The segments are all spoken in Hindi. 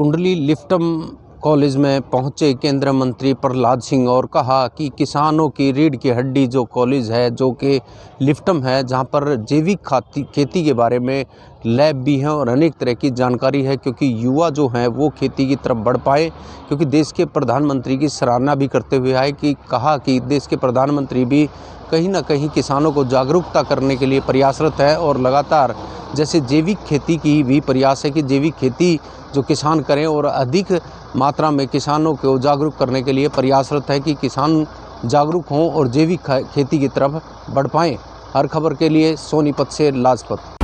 कुंडली लिफ्टम कॉलेज में पहुंचे केंद्रीय मंत्री प्रहलाद सिंह और कहा कि किसानों की रीढ़ की हड्डी जो कॉलेज है जो कि लिफ्टम है, जहां पर जैविक खेती के बारे में लैब भी हैं और अनेक तरह की जानकारी है, क्योंकि युवा जो हैं वो खेती की तरफ बढ़ पाए। क्योंकि देश के प्रधानमंत्री की सराहना भी करते हुए आए कि कहा कि देश के प्रधानमंत्री भी कहीं ना कहीं किसानों को जागरूकता करने के लिए प्रयासरत है और लगातार जैसे जैविक खेती की भी प्रयास है कि जैविक खेती जो किसान करें और अधिक मात्रा में किसानों को जागरूक करने के लिए प्रयासरत है कि किसान जागरूक हों और जैविक खेती की तरफ बढ़ पाएं। हर खबर के लिए सोनीपत से लाजपत।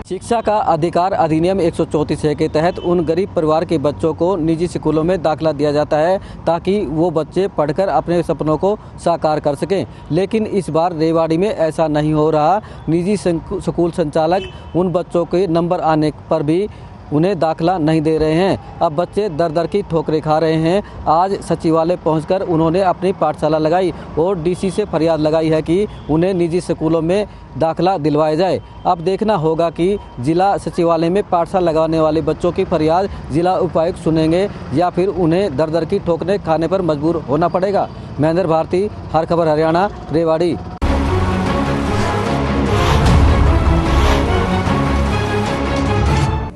शिक्षा का अधिकार अधिनियम 134 के तहत उन गरीब परिवार के बच्चों को निजी स्कूलों में दाखिला दिया जाता है ताकि वो बच्चे पढ़कर अपने सपनों को साकार कर सकें। लेकिन इस बार रेवाड़ी में ऐसा नहीं हो रहा। निजी स्कूल संचालक उन बच्चों के नंबर आने पर भी उन्हें दाखिला नहीं दे रहे हैं। अब बच्चे दर दर की ठोकरें खा रहे हैं। आज सचिवालय पहुंचकर उन्होंने अपनी पाठशाला लगाई और डीसी से फरियाद लगाई है कि उन्हें निजी स्कूलों में दाखिला दिलवाया जाए। अब देखना होगा कि जिला सचिवालय में पाठशाला लगाने वाले बच्चों की फरियाद जिला उपायुक्त सुनेंगे या फिर उन्हें दर दर की ठोकरें खाने पर मजबूर होना पड़ेगा। महेंद्र भारती, हर खबर हरियाणा, रेवाड़ी।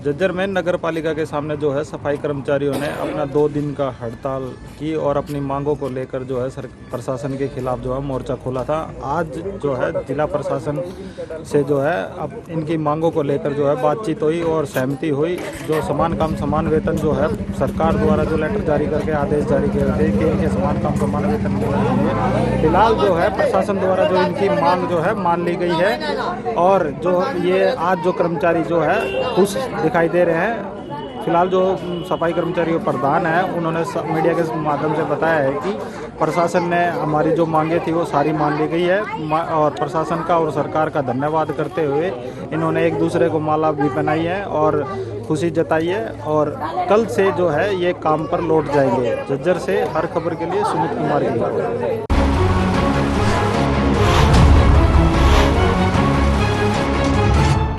झज्जर में नगर पालिका के सामने जो है सफाई कर्मचारियों ने अपना 2 दिन का हड़ताल की और अपनी मांगों को लेकर जो है प्रशासन के खिलाफ जो है मोर्चा खोला था। आज जो है जिला प्रशासन से जो है अब इनकी मांगों को लेकर जो है बातचीत हुई और सहमति हुई। जो समान काम समान वेतन जो है सरकार द्वारा जो लेटर जारी करके आदेश जारी किए थे कि इनके समान काम समान वेतन मिलना चाहिए, फिलहाल जो है प्रशासन द्वारा जो इनकी मांग जो है मान ली गई है और जो ये आज जो कर्मचारी जो है खुश दिखाई दे रहे हैं। फिलहाल जो सफाई कर्मचारी प्रधान है उन्होंने मीडिया के माध्यम से बताया है कि प्रशासन ने हमारी जो मांगे थी वो सारी मान ली गई है और प्रशासन का और सरकार का धन्यवाद करते हुए इन्होंने एक दूसरे को माला भी पहनाई है और खुशी जताई है और कल से जो है ये काम पर लौट जाएंगे। झज्जर से हर खबर के लिए सुमित कुमार की रिपोर्ट।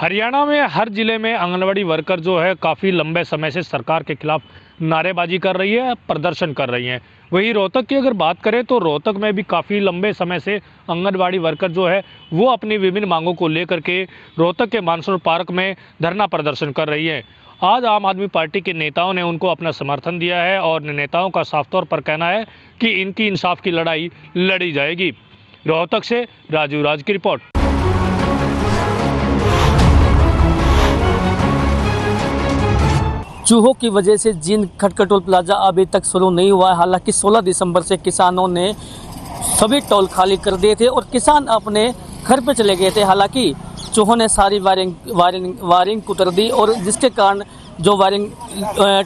हरियाणा में हर जिले में आंगनवाड़ी वर्कर जो है काफ़ी लंबे समय से सरकार के खिलाफ नारेबाजी कर रही है, प्रदर्शन कर रही हैं। वहीं रोहतक की अगर बात करें तो रोहतक में भी काफ़ी लंबे समय से आंगनवाड़ी वर्कर जो है वो अपनी विभिन्न मांगों को लेकर के रोहतक के मानसरोवर पार्क में धरना प्रदर्शन कर रही है। आज आम आदमी पार्टी के नेताओं ने उनको अपना समर्थन दिया है और नेताओं का साफ तौर पर कहना है कि इनकी इंसाफ की लड़ाई लड़ी जाएगी। रोहतक से राजू राज की रिपोर्ट। चूहों की वजह से जींद खटखट टोल प्लाजा अभी तक शुरू नहीं हुआ है। हालांकि 16 दिसंबर से किसानों ने सभी टोल खाली कर दिए थे और किसान अपने घर पे चले गए थे। हालांकि चूहों ने सारी वायरिंग कुतर दी और जिसके कारण जो वायरिंग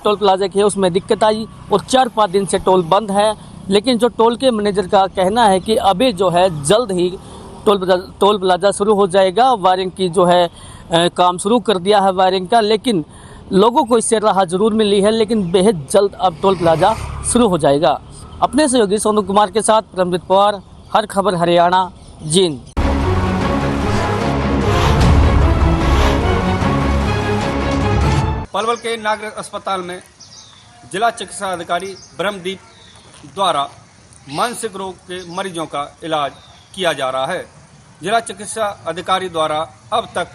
टोल प्लाजा की है उसमें दिक्कत आई और 4-5 दिन से टोल बंद है। लेकिन जो टोल के मैनेजर का कहना है कि अभी जो है जल्द ही टोल प्लाजा शुरू हो जाएगा। वायरिंग की जो है काम शुरू कर दिया है वायरिंग का, लेकिन लोगों को इससे राहत जरूर मिली है, लेकिन बेहद जल्द अब टोल प्लाजा शुरू हो जाएगा। अपने सहयोगी सोनू कुमार के साथ रमजीत पवार, हर खबर हरियाणा, जींद। पलवल के नागरिक अस्पताल में जिला चिकित्सा अधिकारी ब्रह्मदीप द्वारा मानसिक रोग के मरीजों का इलाज किया जा रहा है। जिला चिकित्सा अधिकारी द्वारा अब तक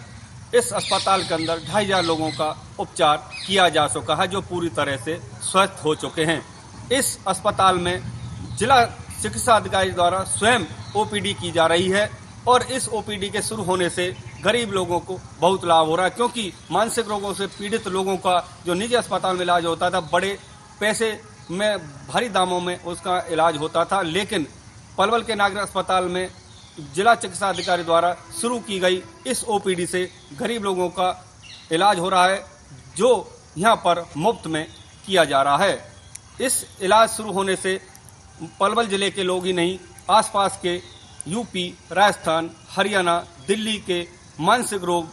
इस अस्पताल के अंदर 2500 लोगों का उपचार किया जा चुका है, जो पूरी तरह से स्वस्थ हो चुके हैं। इस अस्पताल में जिला चिकित्सा अधिकारी द्वारा स्वयं ओपीडी की जा रही है और इस ओपीडी के शुरू होने से गरीब लोगों को बहुत लाभ हो रहा है, क्योंकि मानसिक रोगों से पीड़ित लोगों का जो निजी अस्पताल में इलाज होता था बड़े पैसे में भारी दामों में उसका इलाज होता था। लेकिन पलवल के नागरिक अस्पताल में जिला चिकित्सा अधिकारी द्वारा शुरू की गई इस ओपीडी से गरीब लोगों का इलाज हो रहा है, जो यहां पर मुफ्त में किया जा रहा है। इस इलाज शुरू होने से पलवल जिले के लोग ही नहीं, आसपास के यूपी, राजस्थान, हरियाणा, दिल्ली के मानसिक रोग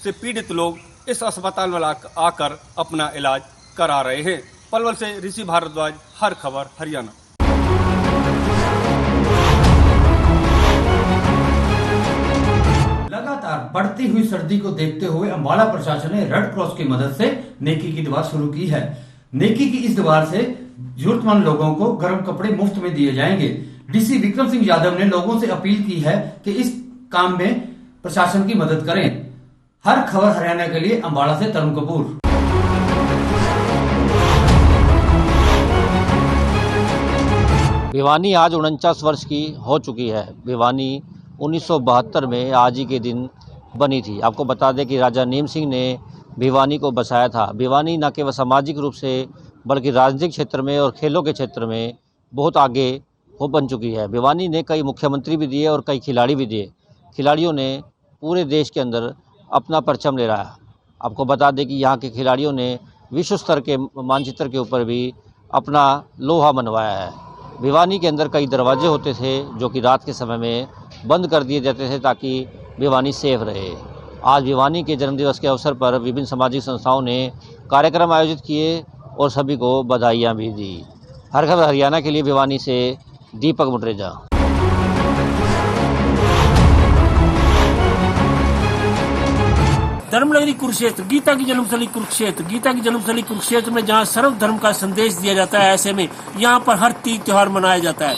से पीड़ित लोग इस अस्पताल में आकर अपना इलाज करा रहे हैं। पलवल से ऋषि भारद्वाज, हर खबर हरियाणा। लगातार बढ़ती कड़कती हुई सर्दी को देखते हुए अम्बाला प्रशासन ने रेड क्रॉस की मदद से नेकी की दीवार शुरू की है। नेकी की इस दीवार से जरूरतमंद लोगों को गर्म कपड़े मुफ्त में दिए जाएंगे। डीसी विक्रम सिंह यादव ने लोगों से अपील की है कि इस काम में प्रशासन की मदद करें। हर खबर हरियाणा के लिए अम्बाला से तरुण कपूर। भिवानी आज 49 वर्ष की हो चुकी है। भिवानी 1972 में आज ही के दिन बनी थी। आपको बता दें कि राजा नीम सिंह ने भिवानी को बसाया था। भिवानी न केवल सामाजिक रूप से बल्कि राजनीतिक क्षेत्र में और खेलों के क्षेत्र में बहुत आगे हो बन चुकी है। भिवानी ने कई मुख्यमंत्री भी दिए और कई खिलाड़ी भी दिए। खिलाड़ियों ने पूरे देश के अंदर अपना परचम ले रहा है। आपको बता दें कि यहाँ के खिलाड़ियों ने विश्व स्तर के मानचित्र के ऊपर भी अपना लोहा मनवाया है। भिवानी के अंदर कई दरवाजे होते थे जो कि रात के समय में बंद कर दिए जाते थे ताकि भिवानी सेफ रहे। आज भिवानी के जन्मदिवस के अवसर पर विभिन्न सामाजिक संस्थाओं ने कार्यक्रम आयोजित किए और सभी को बधाइयाँ भी दी। हर खबर हरियाणा के लिए भिवानी से दीपक मुटरेजा। धर्मनगरी कुरुक्षेत्र, गीता की जन्मस्थली कुरुक्षेत्र, गीता की जन्मस्थली कुरुक्षेत्र में जहाँ सर्व धर्म का संदेश दिया जाता है, ऐसे में यहाँ पर हर तीज त्योहार मनाया जाता है।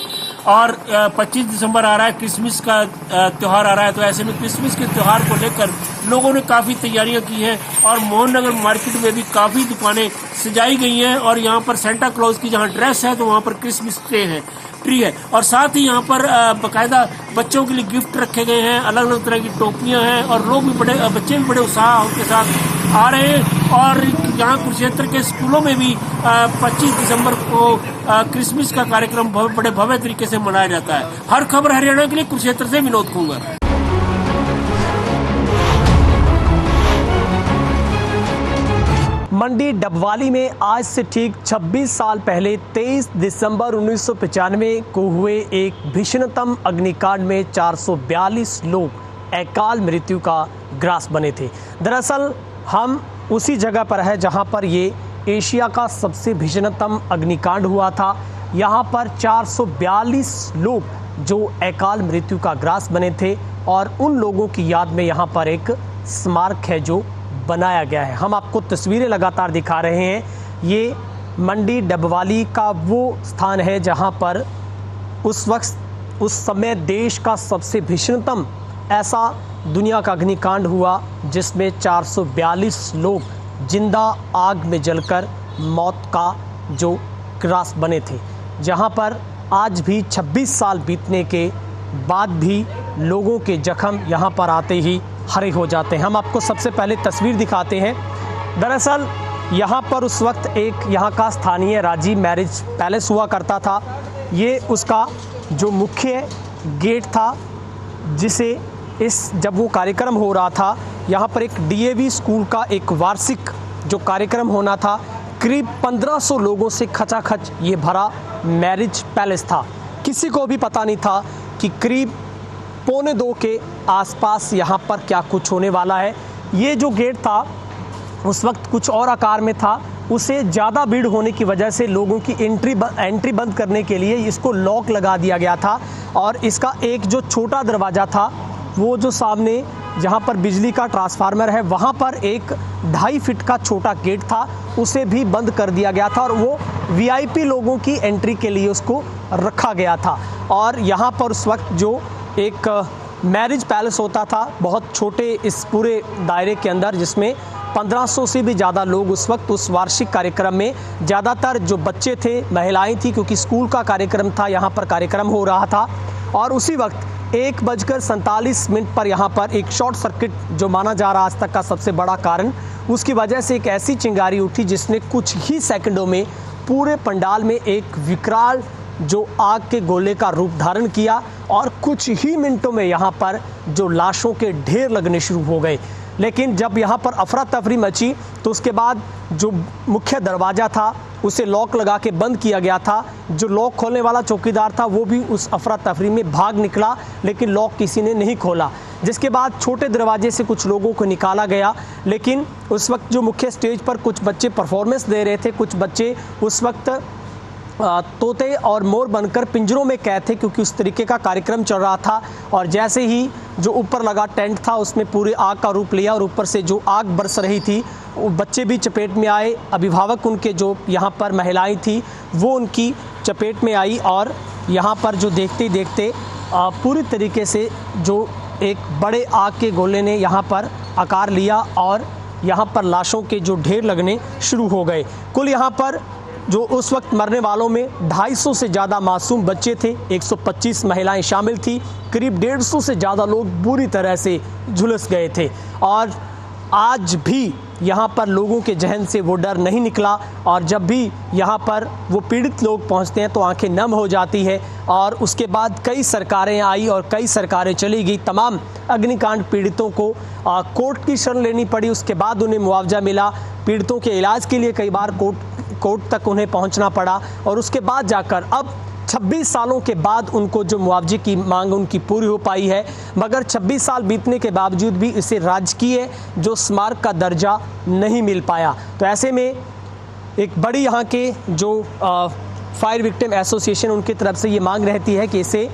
और 25 दिसंबर आ रहा है, क्रिसमस का त्योहार आ रहा है, तो ऐसे में क्रिसमस के त्योहार को लेकर लोगों ने काफी तैयारियां की हैं और मोहन नगर मार्केट में भी काफी दुकानें सजाई गई हैं। और यहाँ पर सेंटा क्लॉज की जहाँ ड्रेस है तो वहाँ पर क्रिसमस ट्री है और साथ ही यहाँ पर बाकायदा बच्चों के लिए गिफ्ट रखे गए हैं, अलग अलग तरह की टोपियां हैं और लोग भी बच्चे भी बड़े उत्साह के साथ आ रहे हैं। और यहाँ कुरुक्षेत्र के स्कूलों में भी 25 दिसंबर को क्रिसमस का कार्यक्रम बड़े भव्य तरीके से मनाया जाता है। हर खबर हरियाणा के लिए कुरुक्षेत्र से विनोद खूंगा। मंडी डबवाली में आज से ठीक 26 साल पहले 23 दिसंबर 1995 को हुए एक भीषणतम अग्निकांड में 442 लोग अकाल मृत्यु का ग्रास बने थे। दरअसल हम उसी जगह पर है जहां पर ये एशिया का सबसे भीषणतम अग्निकांड हुआ था। यहां पर 442 लोग जो अकाल मृत्यु का ग्रास बने थे और उन लोगों की याद में यहां पर एक स्मारक है जो बनाया गया है। हम आपको तस्वीरें लगातार दिखा रहे हैं। ये मंडी डबवाली का वो स्थान है जहां पर उस समय देश का सबसे भीषणतम ऐसा दुनिया का अग्निकांड हुआ जिसमें 442 लोग जिंदा आग में जलकर मौत का जो ग्रास बने थे। जहां पर आज भी 26 साल बीतने के बाद भी लोगों के जख्म यहां पर आते ही हरे हो जाते हैं। हम आपको सबसे पहले तस्वीर दिखाते हैं। दरअसल यहाँ पर उस वक्त एक यहाँ का स्थानीय राजीव मैरिज पैलेस हुआ करता था। ये उसका जो मुख्य गेट था जिसे जब वो कार्यक्रम हो रहा था, यहाँ पर एक DAV स्कूल का एक वार्षिक जो कार्यक्रम होना था, करीब 1500 लोगों से खचाखच ये भरा मैरिज पैलेस था। किसी को भी पता नहीं था कि करीब 1:45 के आसपास यहाँ पर क्या कुछ होने वाला है। ये जो गेट था उस वक्त कुछ और आकार में था, उसे ज़्यादा भीड़ होने की वजह से लोगों की एंट्री बंद करने के लिए इसको लॉक लगा दिया गया था। और इसका एक जो छोटा दरवाज़ा था, वो जो सामने जहाँ पर बिजली का ट्रांसफार्मर है वहाँ पर एक 2.5 फीट का छोटा गेट था, उसे भी बंद कर दिया गया था और वो VIP लोगों की एंट्री के लिए उसको रखा गया था। और यहाँ पर उस वक्त जो एक मैरिज पैलेस होता था बहुत छोटे इस पूरे दायरे के अंदर, जिसमें 1500 से भी ज़्यादा लोग उस वक्त उस वार्षिक कार्यक्रम में, ज़्यादातर जो बच्चे थे, महिलाएं थी, क्योंकि स्कूल का कार्यक्रम था, यहाँ पर कार्यक्रम हो रहा था। और उसी वक्त 1:47 पर यहाँ पर एक शॉर्ट सर्किट जो माना जा रहा आज तक का सबसे बड़ा कारण, उसकी वजह से एक ऐसी चिंगारी उठी जिसने कुछ ही सेकंडों में पूरे पंडाल में एक विकराल जो आग के गोले का रूप धारण किया और कुछ ही मिनटों में यहाँ पर जो लाशों के ढेर लगने शुरू हो गए। लेकिन जब यहाँ पर अफरा तफरी मची तो उसके बाद जो मुख्य दरवाज़ा था उसे लॉक लगा के बंद किया गया था। जो लॉक खोलने वाला चौकीदार था वो भी उस अफरा तफरी में भाग निकला, लेकिन लॉक किसी ने नहीं खोला। जिसके बाद छोटे दरवाजे से कुछ लोगों को निकाला गया। लेकिन उस वक्त जो मुख्य स्टेज पर कुछ बच्चे परफॉर्मेंस दे रहे थे, कुछ बच्चे उस वक्त तोते और मोर बनकर पिंजरों में कैद थे, क्योंकि उस तरीके का कार्यक्रम चल रहा था। और जैसे ही जो ऊपर लगा टेंट था उसमें पूरे आग का रूप लिया और ऊपर से जो आग बरस रही थी, वो बच्चे भी चपेट में आए, अभिभावक उनके जो यहाँ पर महिलाएं थी वो उनकी चपेट में आई और यहाँ पर जो देखते ही देखते पूरी तरीके से जो एक बड़े आग के गोले ने यहाँ पर आकार लिया और यहाँ पर लाशों के जो ढेर लगने शुरू हो गए। कुल यहाँ पर जो उस वक्त मरने वालों में 250 से ज़्यादा मासूम बच्चे थे, 125 महिलाएं शामिल थी, करीब 150 से ज़्यादा लोग बुरी तरह से झुलस गए थे। और आज भी यहाँ पर लोगों के जहन से वो डर नहीं निकला और जब भी यहाँ पर वो पीड़ित लोग पहुँचते हैं तो आंखें नम हो जाती है। और उसके बाद कई सरकारें आई और कई सरकारें चली गई, तमाम अग्निकांड पीड़ितों को कोर्ट की शरण लेनी पड़ी, उसके बाद उन्हें मुआवजा मिला, पीड़ितों के इलाज के लिए कई बार कोर्ट तक उन्हें पहुंचना पड़ा और उसके बाद जाकर अब 26 सालों के बाद उनको जो मुआवजे की मांग उनकी पूरी हो पाई है। मगर 26 साल बीतने के बावजूद भी इसे राजकीय जो स्मारक का दर्जा नहीं मिल पाया। तो ऐसे में एक बड़ी यहाँ के जो फायर विक्टिम एसोसिएशन उनकी तरफ से ये मांग रहती है कि इसे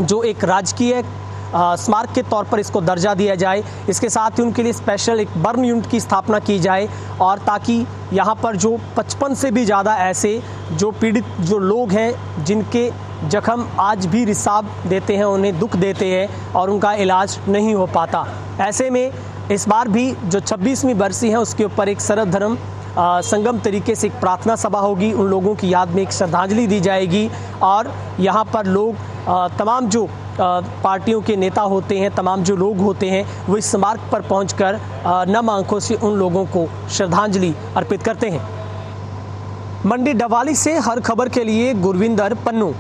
जो एक राजकीय स्मारक के तौर पर इसको दर्जा दिया जाए। इसके साथ ही उनके लिए स्पेशल एक बर्न यूनिट की स्थापना की जाए और ताकि यहाँ पर जो 55 से भी ज़्यादा ऐसे जो पीड़ित जो लोग हैं जिनके जख्म आज भी रिसाव देते हैं, उन्हें दुख देते हैं और उनका इलाज नहीं हो पाता। ऐसे में इस बार भी जो 26वीं बरसी है उसके ऊपर एक सर्वधर्म संगम तरीके से एक प्रार्थना सभा होगी, उन लोगों की याद में एक श्रद्धांजलि दी जाएगी और यहाँ पर लोग तमाम जो पार्टियों के नेता होते हैं, तमाम जो लोग होते हैं वो इस स्मारक पर पहुंचकर नम आंखों से उन लोगों को श्रद्धांजलि अर्पित करते हैं। मंडी डवाली से हर खबर के लिए गुरविंदर पन्नू।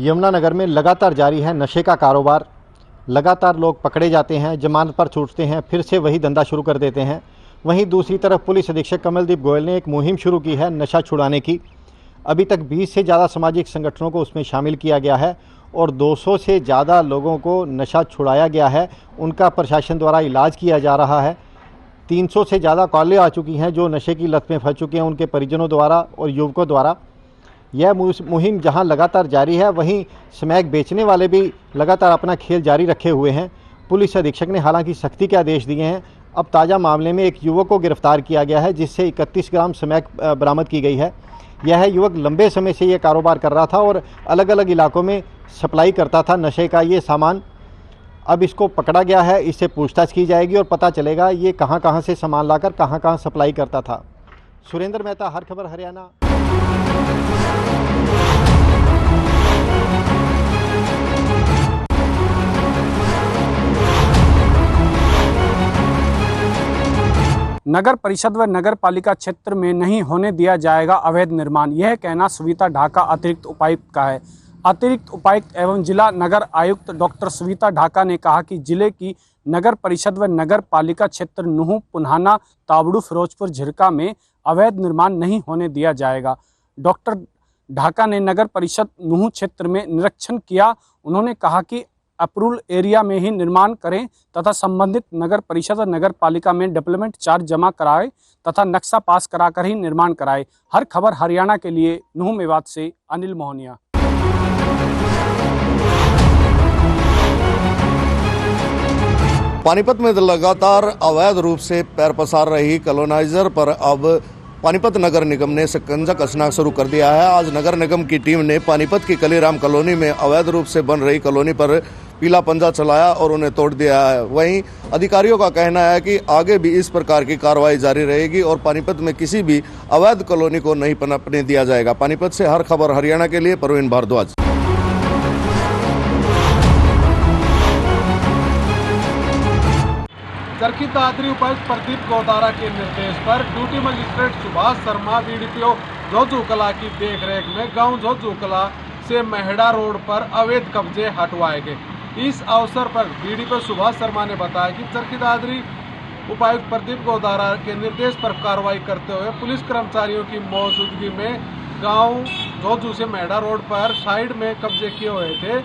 यमुनानगर में लगातार जारी है नशे का कारोबार। लगातार लोग पकड़े जाते हैं, जमानत पर छूटते हैं, फिर से वही धंधा शुरू कर देते हैं। वहीं दूसरी तरफ पुलिस अधीक्षक कमलदीप गोयल ने एक मुहिम शुरू की है नशा छुड़ाने की। अभी तक 20 से ज़्यादा सामाजिक संगठनों को उसमें शामिल किया गया है और 200 से ज़्यादा लोगों को नशा छुड़ाया गया है, उनका प्रशासन द्वारा इलाज किया जा रहा है। 300 से ज़्यादा कॉलें आ चुकी हैं जो नशे की लत में फंस चुके हैं, उनके परिजनों द्वारा और युवकों द्वारा। यह मुहिम जहां लगातार जारी है, वहीं स्मैक बेचने वाले भी लगातार अपना खेल जारी रखे हुए हैं। पुलिस अधीक्षक ने हालांकि सख्ती के आदेश दिए हैं। अब ताज़ा मामले में एक युवक को गिरफ्तार किया गया है जिससे 31 ग्राम स्मैक बरामद की गई है। यह युवक लंबे समय से यह कारोबार कर रहा था और अलग अलग इलाकों में सप्लाई करता था नशे का ये सामान। अब इसको पकड़ा गया है, इससे पूछताछ की जाएगी और पता चलेगा ये कहां कहां से सामान लाकर कहां कहां सप्लाई करता था। सुरेंद्र मेहता, हर खबर हरियाणा। नगर परिषद व नगर पालिका क्षेत्र में नहीं होने दिया जाएगा अवैध निर्माण, यह कहना सुविता ढाका अतिरिक्त उपायुक्त का है। अतिरिक्त उपायुक्त एवं जिला नगर आयुक्त डॉक्टर सुविता ढाका ने कहा कि जिले की नगर परिषद व नगर पालिका क्षेत्र नूह, पुन्हाना, ताबड़ू, फिरोजपुर, झिरका में अवैध निर्माण नहीं होने दिया जाएगा। डॉक्टर ढाका ने नगर परिषद नूह क्षेत्र में निरीक्षण किया। उन्होंने कहा कि अप्रूवल एरिया में ही निर्माण करें तथा संबंधित नगर परिषद और नगर पालिका में डेवलपमेंट चार्ज जमा कराए तथा नक्शा पास कराकर ही निर्माण कराए। हर खबर हरियाणा के लिए नूह मेवात से अनिल मोहनिया। पानीपत में लगातार अवैध रूप से पैर पसार रही कॉलोनाइजर पर अब पानीपत नगर निगम ने शिकंजा कसना शुरू कर दिया है। आज नगर निगम की टीम ने पानीपत की कलीराम कॉलोनी में अवैध रूप से बन रही कॉलोनी पर पीला पंजा चलाया और उन्हें तोड़ दिया है। वहीं अधिकारियों का कहना है कि आगे भी इस प्रकार की कार्रवाई जारी रहेगी और पानीपत में किसी भी अवैध कॉलोनी को नहीं पनपने दिया जाएगा। पानीपत से हर खबर हरियाणा के लिए प्रवीण भारद्वाज। चरखी दादरी उपायुक्त प्रदीप गौदारा के निर्देश पर duty magistrate Subhash Sharma BDPO Jhojhu Kalan की देखरेख में गांव झोझू कला से मेहड़ा रोड पर अवैध कब्जे हटवाए गए। इस अवसर पर बीडीपीओ सुभाष शर्मा ने बताया कि चरखी दादरी उपायुक्त प्रदीप गौदारा के निर्देश पर कार्रवाई करते हुए पुलिस कर्मचारियों की मौजूदगी में गाँव झोझू से मेहड़ा रोड पर साइड में कब्जे किए हुए थे,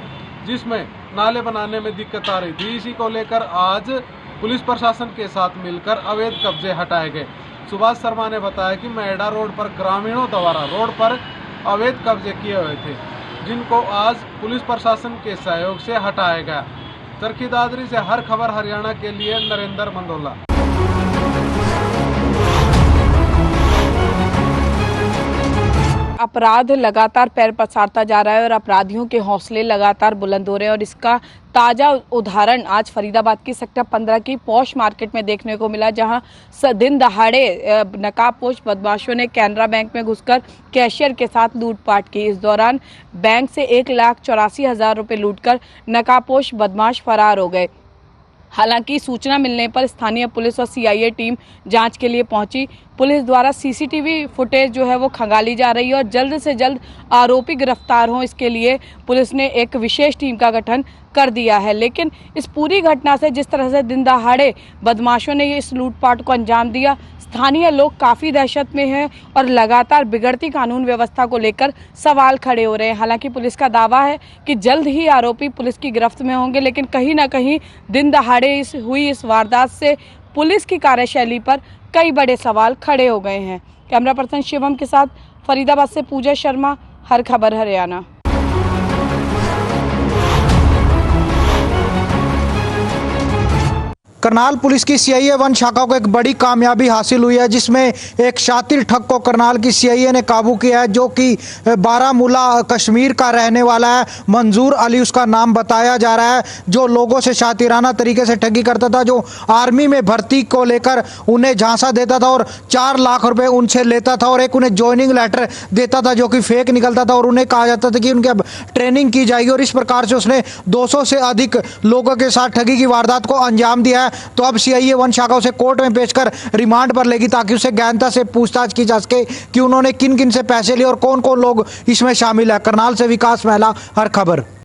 जिसमें नाले बनाने में दिक्कत आ रही थी। इसी को लेकर आज पुलिस प्रशासन के साथ मिलकर अवैध कब्जे हटाए गए। सुभाष शर्मा ने बताया कि मेहड़ा रोड पर ग्रामीणों द्वारा रोड पर अवैध कब्जे किए हुए थे, जिनको आज पुलिस प्रशासन के सहयोग से हटाया गया। चरखी दादरी से हर खबर हरियाणा के लिए नरेंद्र मंडोला। अपराध लगातार पैर पसारता जा रहा है और अपराधियों के हौसले लगातार बुलंद हो रहे हैं और इसका ताज़ा उदाहरण आज फरीदाबाद की सेक्टर 15 की पॉश मार्केट में देखने को मिला, जहां दिन दहाड़े नकाबपोश बदमाशों ने कैनरा बैंक में घुसकर कैशियर के साथ लूटपाट की। इस दौरान बैंक से 1,84,000 रुपये लूटकर नकाबपोश बदमाश फरार हो गए। हालांकि सूचना मिलने पर स्थानीय पुलिस और सीआईए टीम जांच के लिए पहुंची। पुलिस द्वारा सीसीटीवी फुटेज जो है वो खंगाली जा रही है और जल्द से जल्द आरोपी गिरफ्तार हों, इसके लिए पुलिस ने एक विशेष टीम का गठन कर दिया है। लेकिन इस पूरी घटना से जिस तरह से दिन दहाड़े बदमाशों ने इस लूटपाट को अंजाम दिया, स्थानीय लोग काफ़ी दहशत में हैं और लगातार बिगड़ती कानून व्यवस्था को लेकर सवाल खड़े हो रहे हैं। हालांकि पुलिस का दावा है कि जल्द ही आरोपी पुलिस की गिरफ्त में होंगे, लेकिन कहीं ना कहीं दिन दहाड़े हुई इस वारदात से पुलिस की कार्यशैली पर कई बड़े सवाल खड़े हो गए हैं। कैमरा पर्सन शिवम के साथ फरीदाबाद से पूजा शर्मा, हर खबर हरियाणा। करनाल पुलिस की सीआईए 1 शाखा को एक बड़ी कामयाबी हासिल हुई है, जिसमें एक शातिर ठग को करनाल की सीआईए ने काबू किया है, जो कि बारामूला कश्मीर का रहने वाला है। मंजूर अली उसका नाम बताया जा रहा है, जो लोगों से शातिराना तरीके से ठगी करता था, जो आर्मी में भर्ती को लेकर उन्हें झांसा देता था और 4 लाख रुपए उनसे लेता था और एक उन्हें ज्वाइनिंग लेटर देता था जो कि फेक निकलता था और उन्हें कहा जाता था कि उनकी अब ट्रेनिंग की जाएगी। और इस प्रकार से उसने 200 से अधिक लोगों के साथ ठगी की वारदात को अंजाम दिया है। तो अब सीआईए 1 शाखा उसे कोर्ट में पेश कर रिमांड पर लेगी, ताकि उसे गहनता से पूछताछ की जा सके कि उन्होंने किन किन से पैसे लिए और कौन कौन लोग इसमें शामिल है। करनाल से विकास महला, हर खबर।